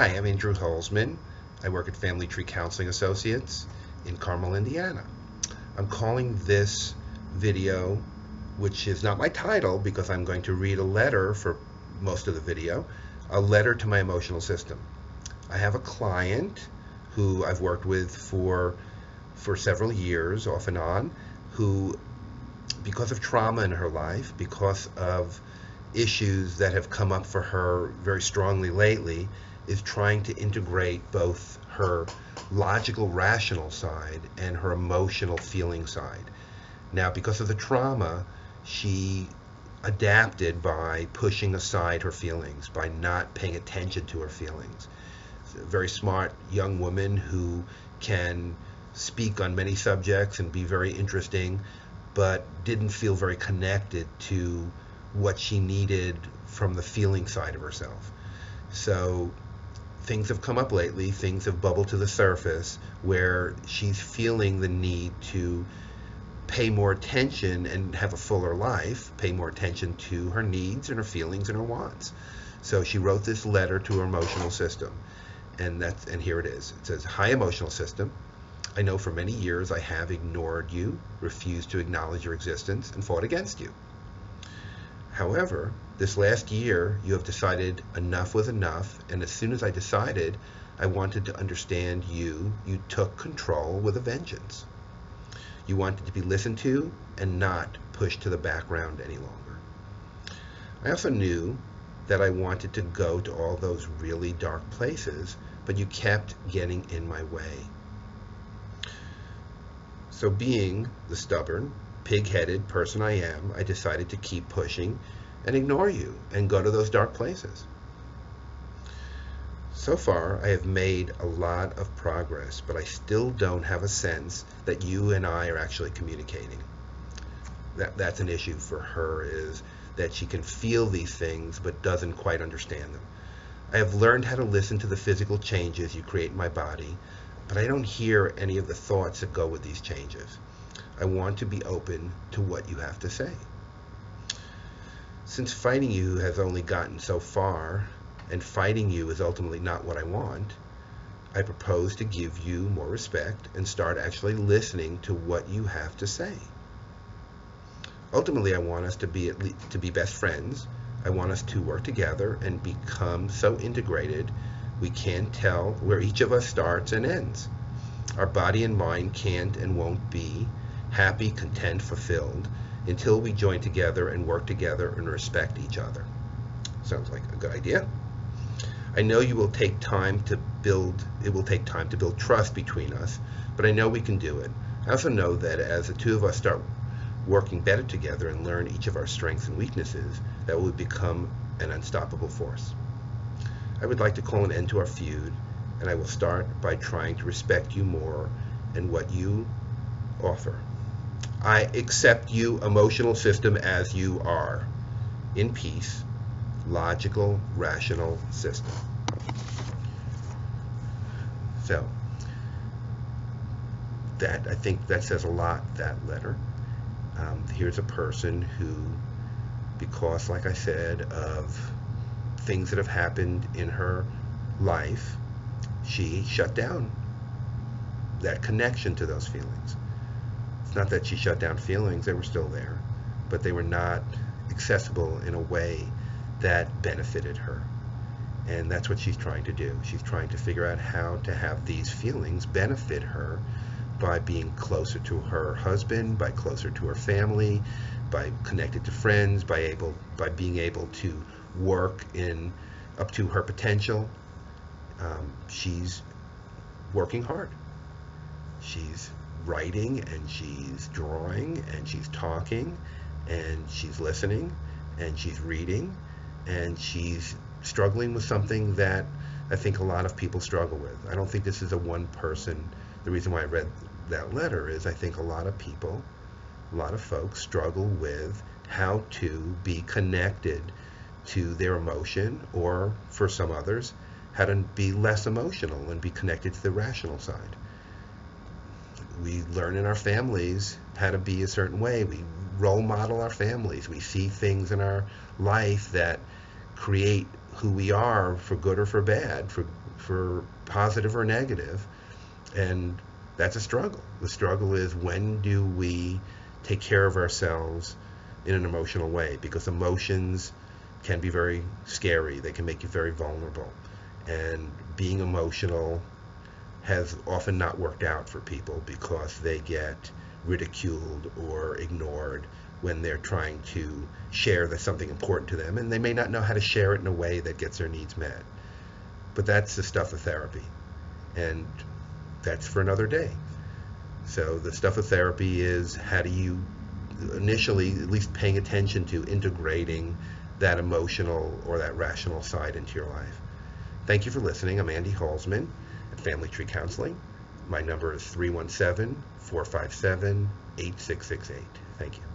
Hi, I'm Andrew Holzman. I work at Family Tree Counseling Associates in Carmel, Indiana. I'm calling this video, which is not my title because I'm going to read a letter for most of the video, a letter to my emotional system. I have a client who I've worked with for several years, off and on, who, because of trauma in her life, because of issues that have come up for her very strongly lately, is trying to integrate both her logical, rational side and her emotional, feeling side. Now, because of the trauma, she adapted by pushing aside her feelings, by not paying attention to her feelings. She's a very smart young woman who can speak on many subjects and be very interesting, but didn't feel very connected to what she needed from the feeling side of herself. So things have come up lately, things have bubbled to the surface where she's feeling the need to pay more attention and have a fuller life, pay more attention to her needs and her feelings and her wants. So she wrote this letter to her emotional system, and here it is. It says, "Hi, emotional system. I know for many years I have ignored you, refused to acknowledge your existence, and fought against you. However, this last year, you have decided enough was enough, and as soon as I decided I wanted to understand you, you took control with a vengeance. You wanted to be listened to and not pushed to the background any longer. I also knew that I wanted to go to all those really dark places, but you kept getting in my way. So being the stubborn, pig-headed person I am, I decided to keep pushing and ignore you and go to those dark places. So far, I have made a lot of progress, but I still don't have a sense that you and I are actually communicating." That's an issue for her, is that she can feel these things but doesn't quite understand them. "I have learned how to listen to the physical changes you create in my body, but I don't hear any of the thoughts that go with these changes. I want to be open to what you have to say. Since fighting you has only gotten so far, and fighting you is ultimately not what I want, I propose to give you more respect and start actually listening to what you have to say. Ultimately, I want us to be best friends. I want us to work together and become so integrated we can't tell where each of us starts and ends. Our body and mind can't and won't be happy, content, fulfilled until we join together and work together and respect each other." Sounds like a good idea. "I know it will take time to build trust between us, but I know we can do it. I also know that as the two of us start working better together and learn each of our strengths and weaknesses, that will become an unstoppable force. I would like to call an end to our feud, and I will start by trying to respect you more and what you offer. I accept you, emotional system, as you are. In peace, logical, rational system." So I think that says a lot, that letter. Here's a person who, because, like I said, of things that have happened in her life, she shut down that connection to those feelings. It's not that she shut down feelings, they were still there, but they were not accessible in a way that benefited her. And that's what she's trying to do. She's trying to figure out how to have these feelings benefit her by being closer to her husband, by closer to her family, by connected to friends, by being able to work up to her potential. She's working hard. She's writing, and she's drawing, and she's talking, and she's listening, and she's reading, and she's struggling with something that I think a lot of people struggle with. I don't think this is a one person. The reason why I read that letter is I think a lot of people, a lot of folks struggle with how to be connected to their emotion, or for some others, how to be less emotional and be connected to the rational side. We learn in our families how to be a certain way. We role model our families. We see things in our life that create who we are, for good or for bad, for for positive or negative, and that's a struggle. The struggle is, when do we take care of ourselves in an emotional way? Because emotions can be very scary. They can make you very vulnerable. And being emotional has often not worked out for people because they get ridiculed or ignored when they're trying to share that something important to them, and they may not know how to share it in a way that gets their needs met. But that's the stuff of therapy, and that's for another day. So the stuff of therapy is, how do you initially, at least paying attention to integrating that emotional or that rational side into your life. Thank you for listening. I'm Andy Holzman at Family Tree Counseling. My number is 317-457-8668. Thank you.